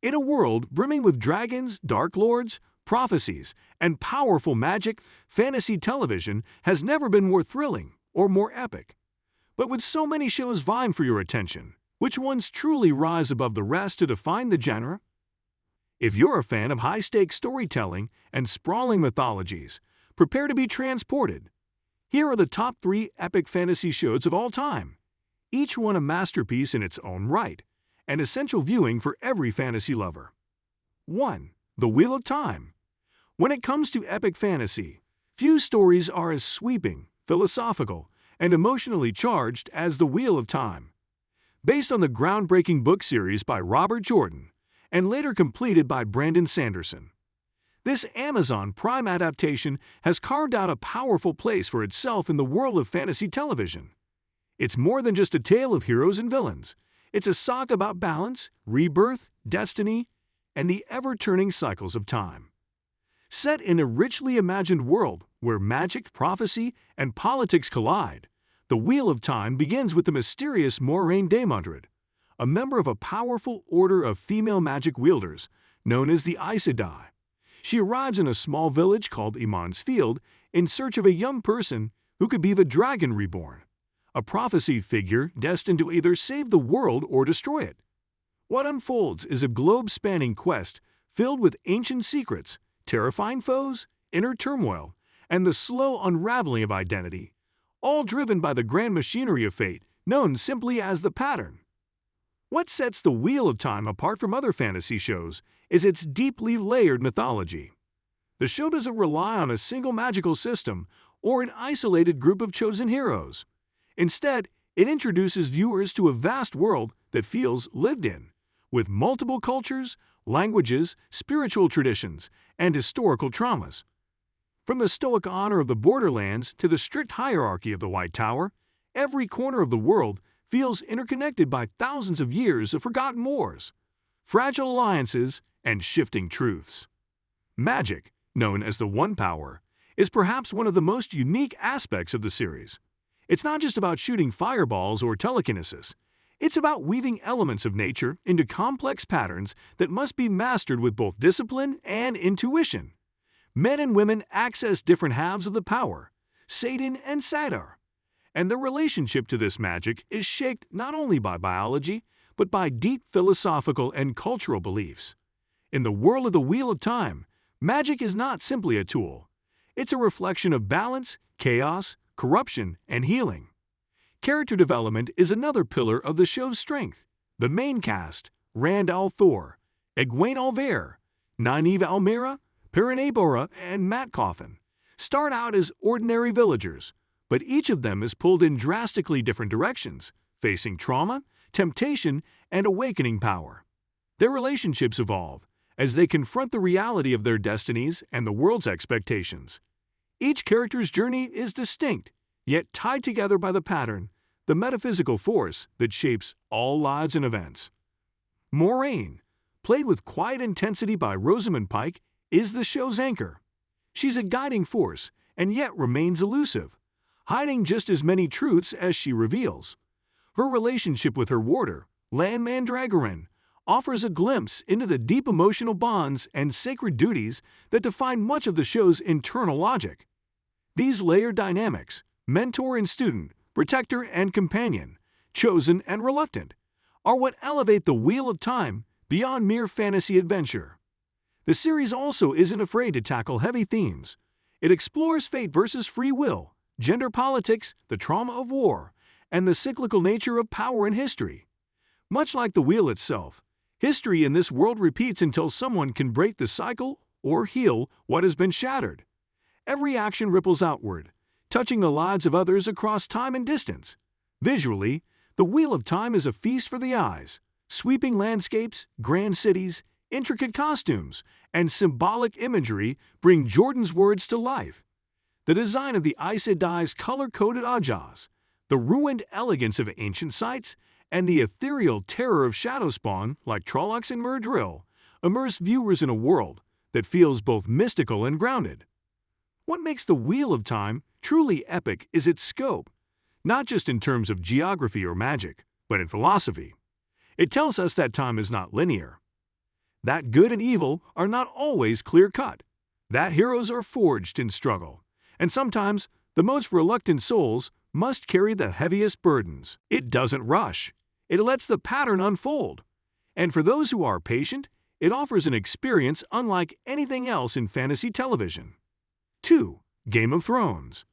In a world brimming with dragons, dark lords, prophecies, and powerful magic, fantasy television has never been more thrilling or more epic. But with so many shows vying for your attention, which ones truly rise above the rest to define the genre? If you're a fan of high-stakes storytelling and sprawling mythologies, prepare to be transported. Here are the top 3 epic fantasy shows of all time, each one a masterpiece in its own right, and essential viewing for every fantasy lover. 1. The Wheel of Time. When it comes to epic fantasy, few stories are as sweeping, philosophical, and emotionally charged as The Wheel of Time. Based on the groundbreaking book series by Robert Jordan, and later completed by Brandon Sanderson, this Amazon Prime adaptation has carved out a powerful place for itself in the world of fantasy television. It's more than just a tale of heroes and villains. It's a saga about balance, rebirth, destiny, and the ever-turning cycles of time. Set in a richly imagined world where magic, prophecy, and politics collide, The Wheel of Time begins with the mysterious Moiraine Daemondred, a member of a powerful order of female magic wielders known as the Aes Sedai. She arrives in a small village called Emond's Field in search of a young person who could be the Dragon Reborn, a prophesied figure destined to either save the world or destroy it. What unfolds is a globe-spanning quest filled with ancient secrets, terrifying foes, inner turmoil, and the slow unraveling of identity, all driven by the grand machinery of fate known simply as the Pattern. What sets The Wheel of Time apart from other fantasy shows is its deeply layered mythology. The show doesn't rely on a single magical system or an isolated group of chosen heroes. Instead, it introduces viewers to a vast world that feels lived in, with multiple cultures, languages, spiritual traditions, and historical traumas. From the stoic honor of the Borderlands to the strict hierarchy of the White Tower, every corner of the world feels interconnected by thousands of years of forgotten wars, fragile alliances, and shifting truths. Magic, known as the One Power, is perhaps one of the most unique aspects of the series. It's not just about shooting fireballs or telekinesis. It's about weaving elements of nature into complex patterns that must be mastered with both discipline and intuition. Men and women access different halves of the power, Satan and Satyr, and their relationship to this magic is shaped not only by biology, but by deep philosophical and cultural beliefs. In the world of The Wheel of Time, magic is not simply a tool. It's a reflection of balance, chaos, corruption, and healing. Character development is another pillar of the show's strength. The main cast, Rand al'Thor, Egwene al'Vere, Nynaeve Almira, Perrin Aybora, and Mat Cauthon, start out as ordinary villagers, but each of them is pulled in drastically different directions, facing trauma, temptation, and awakening power. Their relationships evolve as they confront the reality of their destinies and the world's expectations. Each character's journey is distinct, yet tied together by the Pattern, the metaphysical force that shapes all lives and events. Moiraine, played with quiet intensity by Rosamund Pike, is the show's anchor. She's a guiding force and yet remains elusive, hiding just as many truths as she reveals. Her relationship with her warder, Lan Mandragoran, offers a glimpse into the deep emotional bonds and sacred duties that define much of the show's internal logic. These layered dynamics, mentor and student, protector and companion, chosen and reluctant, are what elevate The Wheel of Time beyond mere fantasy adventure. The series also isn't afraid to tackle heavy themes. It explores fate versus free will, gender politics, the trauma of war, and the cyclical nature of power in history. Much like the wheel itself, history in this world repeats until someone can break the cycle or heal what has been shattered. Every action ripples outward, touching the lives of others across time and distance. Visually, The Wheel of Time is a feast for the eyes. Sweeping landscapes, grand cities, intricate costumes, and symbolic imagery bring Jordan's words to life. The design of the Aes Sedai's color-coded Ajahs, the ruined elegance of ancient sites, and the ethereal terror of Shadowspawn like Trollocs and Myrddraal immerse viewers in a world that feels both mystical and grounded. What makes The Wheel of Time truly epic is its scope, not just in terms of geography or magic, but in philosophy. It tells us that time is not linear. that good and evil are not always clear-cut, that heroes are forged in struggle, and sometimes the most reluctant souls must carry the heaviest burdens. It doesn't rush. It lets the pattern unfold. And for those who are patient, it offers an experience unlike anything else in fantasy television. 2. Game of Thrones.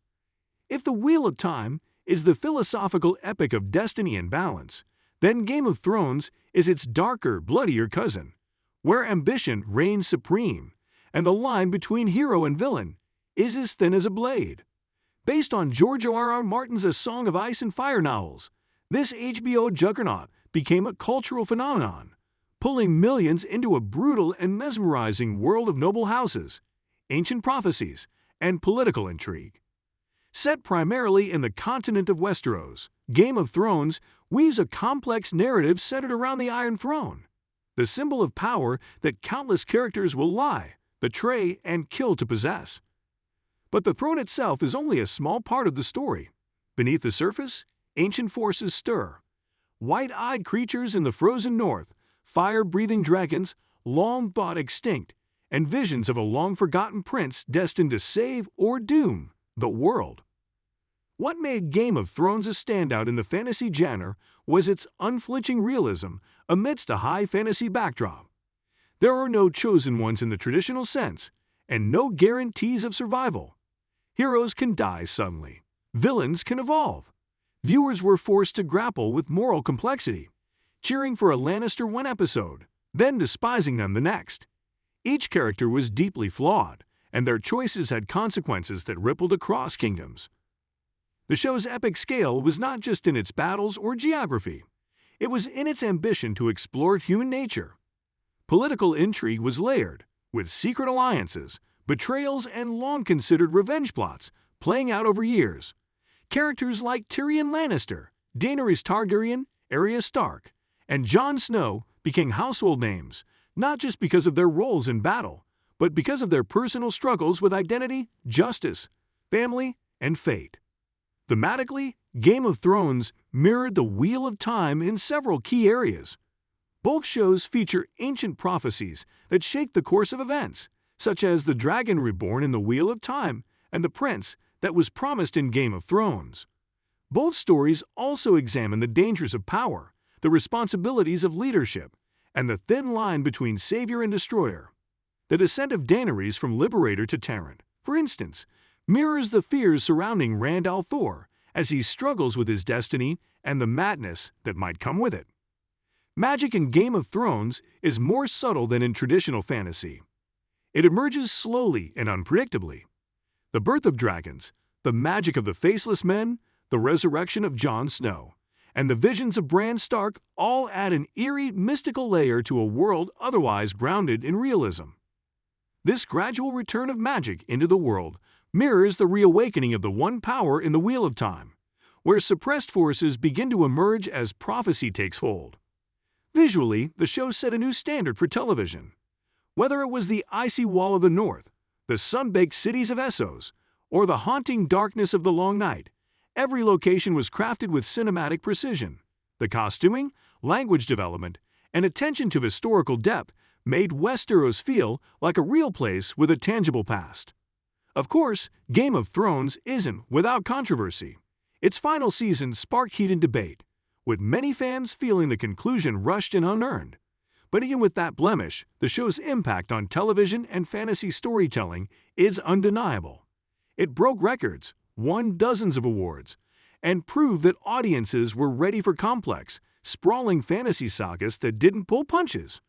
If The Wheel of Time is the philosophical epic of destiny and balance, then Game of Thrones is its darker, bloodier cousin, where ambition reigns supreme, and the line between hero and villain is as thin as a blade. Based on George R.R. Martin's A Song of Ice and Fire novels, this HBO juggernaut became a cultural phenomenon, pulling millions into a brutal and mesmerizing world of noble houses, ancient prophecies, and political intrigue. Set primarily in the continent of Westeros, Game of Thrones weaves a complex narrative centered around the Iron Throne, the symbol of power that countless characters will lie, betray, and kill to possess. But the throne itself is only a small part of the story. Beneath the surface, ancient forces stir. White-eyed creatures in the frozen north, fire-breathing dragons, long thought extinct, and visions of a long-forgotten prince destined to save or doom the world. What made Game of Thrones a standout in the fantasy genre was its unflinching realism amidst a high fantasy backdrop. There are no chosen ones in the traditional sense, and no guarantees of survival. Heroes can die suddenly. Villains can evolve. Viewers were forced to grapple with moral complexity, cheering for a Lannister one episode, then despising them the next. Each character was deeply flawed, and their choices had consequences that rippled across kingdoms. The show's epic scale was not just in its battles or geography. It was in its ambition to explore human nature. Political intrigue was layered, with secret alliances, betrayals, and long-considered revenge plots playing out over years. Characters like Tyrion Lannister, Daenerys Targaryen, Arya Stark, and Jon Snow became household names, not just because of their roles in battle, but because of their personal struggles with identity, justice, family, and fate. Thematically, Game of Thrones mirrored the Wheel of Time in several key areas. Both shows feature ancient prophecies that shape the course of events, such as the dragon reborn in the Wheel of Time and the prince that was promised in Game of Thrones. Both stories also examine the dangers of power, the responsibilities of leadership, and the thin line between savior and destroyer. The descent of Daenerys from Liberator to Tyrant, for instance, mirrors the fears surrounding Rand al'Thor as he struggles with his destiny and the madness that might come with it. Magic in Game of Thrones is more subtle than in traditional fantasy. It emerges slowly and unpredictably. The birth of dragons, the magic of the Faceless Men, the resurrection of Jon Snow, and the visions of Bran Stark all add an eerie, mystical layer to a world otherwise grounded in realism. This gradual return of magic into the world mirrors the reawakening of the one power in the Wheel of Time, where suppressed forces begin to emerge as prophecy takes hold. Visually, the show set a new standard for television. Whether it was the icy wall of the north, the sun-baked cities of Essos, or the haunting darkness of the Long Night, every location was crafted with cinematic precision. The costuming, language development, and attention to historical depth made Westeros feel like a real place with a tangible past. Of course, Game of Thrones isn't without controversy. Its final season sparked heated debate, with many fans feeling the conclusion rushed and unearned. But even with that blemish, the show's impact on television and fantasy storytelling is undeniable. It broke records, won dozens of awards, and proved that audiences were ready for complex, sprawling fantasy sagas that didn't pull punches.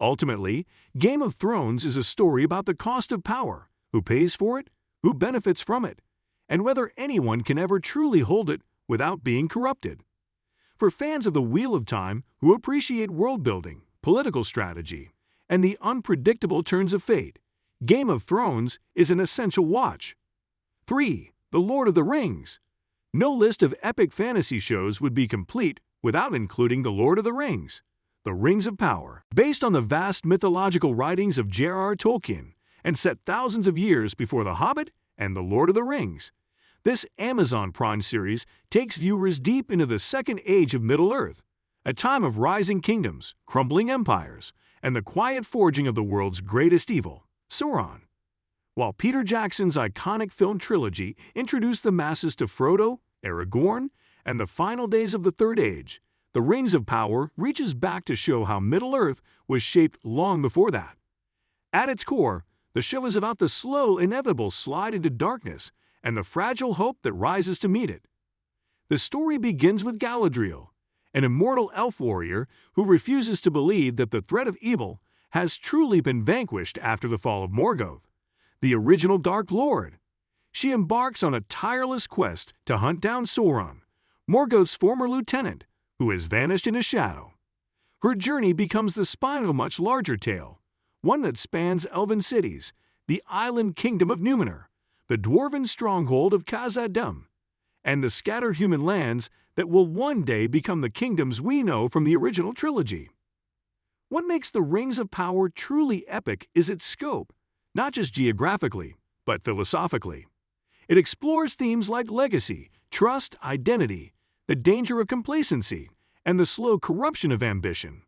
Ultimately, Game of Thrones is a story about the cost of power, who pays for it, who benefits from it, and whether anyone can ever truly hold it without being corrupted. For fans of the Wheel of Time who appreciate world-building, political strategy, and the unpredictable turns of fate, Game of Thrones is an essential watch. 3. The Lord of the Rings. No list of epic fantasy shows would be complete without including The Lord of the Rings, The Rings of Power. Based on the vast mythological writings of J.R.R. Tolkien and set thousands of years before The Hobbit and The Lord of the Rings, this Amazon Prime series takes viewers deep into the Second Age of Middle-earth, a time of rising kingdoms, crumbling empires, and the quiet forging of the world's greatest evil, Sauron. While Peter Jackson's iconic film trilogy introduced the masses to Frodo, Aragorn, and the final days of the Third Age, The Rings of Power reaches back to show how Middle-earth was shaped long before that. At its core, the show is about the slow, inevitable slide into darkness and the fragile hope that rises to meet it. The story begins with Galadriel, an immortal elf warrior who refuses to believe that the threat of evil has truly been vanquished after the fall of Morgoth, the original Dark Lord. She embarks on a tireless quest to hunt down Sauron, Morgoth's former lieutenant, who has vanished in a shadow. Her journey becomes the spine of a much larger tale, one that spans elven cities, the island kingdom of Numenor, the dwarven stronghold of Khazad-dûm, and the scattered human lands that will one day become the kingdoms we know from the original trilogy. What makes the Rings of Power truly epic is its scope, not just geographically, but philosophically. It explores themes like legacy, trust, identity, the danger of complacency, and the slow corruption of ambition.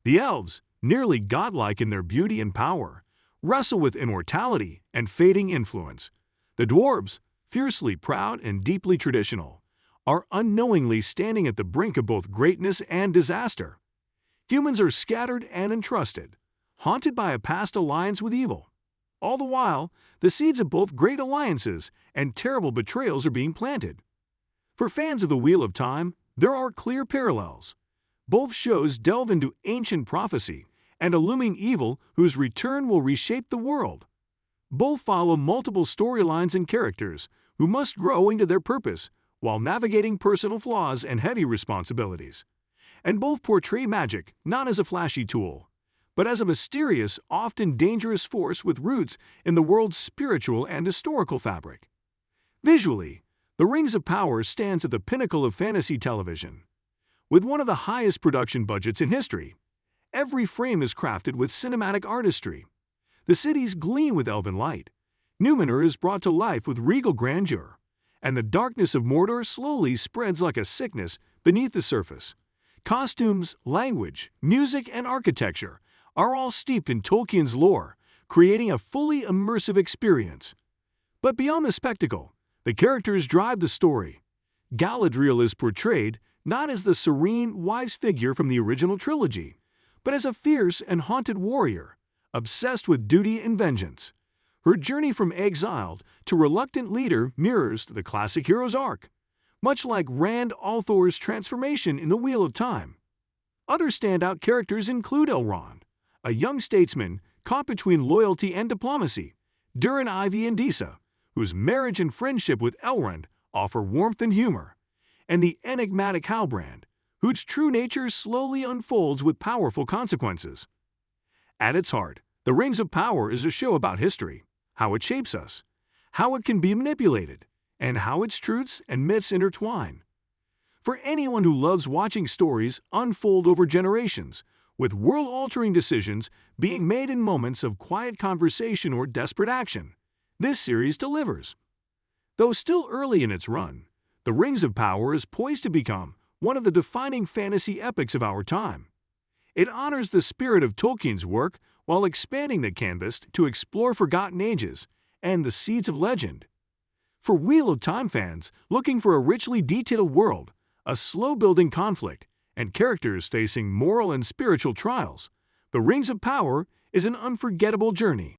The elves, nearly godlike in their beauty and power, wrestle with immortality and fading influence. The dwarves, fiercely proud and deeply traditional, are unknowingly standing at the brink of both greatness and disaster. Humans are scattered and entrusted, haunted by a past alliance with evil. All the while, the seeds of both great alliances and terrible betrayals are being planted. For fans of the Wheel of Time, there are clear parallels. Both shows delve into ancient prophecy and a looming evil whose return will reshape the world. Both follow multiple storylines and characters who must grow into their purpose while navigating personal flaws and heavy responsibilities. And both portray magic not as a flashy tool, but as a mysterious, often dangerous force with roots in the world's spiritual and historical fabric. Visually, The Rings of Power stands at the pinnacle of fantasy television. With one of the highest production budgets in history, every frame is crafted with cinematic artistry. The cities gleam with elven light. Numenor is brought to life with regal grandeur, and the darkness of Mordor slowly spreads like a sickness beneath the surface. Costumes, language, music, and architecture are all steeped in Tolkien's lore, creating a fully immersive experience. But beyond the spectacle, the characters drive the story. Galadriel is portrayed not as the serene, wise figure from the original trilogy, but as a fierce and haunted warrior, obsessed with duty and vengeance. Her journey from exiled to reluctant leader mirrors the classic hero's arc, much like Rand al'Thor's transformation in The Wheel of Time. Other standout characters include Elrond, a young statesman caught between loyalty and diplomacy, Durin Ivy and Disa, whose marriage and friendship with Elrond offer warmth and humor, and the enigmatic Halbrand, whose true nature slowly unfolds with powerful consequences. At its heart, The Rings of Power is a show about history, how it shapes us, how it can be manipulated, and how its truths and myths intertwine. For anyone who loves watching stories unfold over generations, with world-altering decisions being made in moments of quiet conversation or desperate action, this series delivers. Though still early in its run, The Rings of Power is poised to become one of the defining fantasy epics of our time. It honors the spirit of Tolkien's work while expanding the canvas to explore forgotten ages and the seeds of legend. For Wheel of Time fans looking for a richly detailed world, a slow-building conflict, and characters facing moral and spiritual trials, The Rings of Power is an unforgettable journey.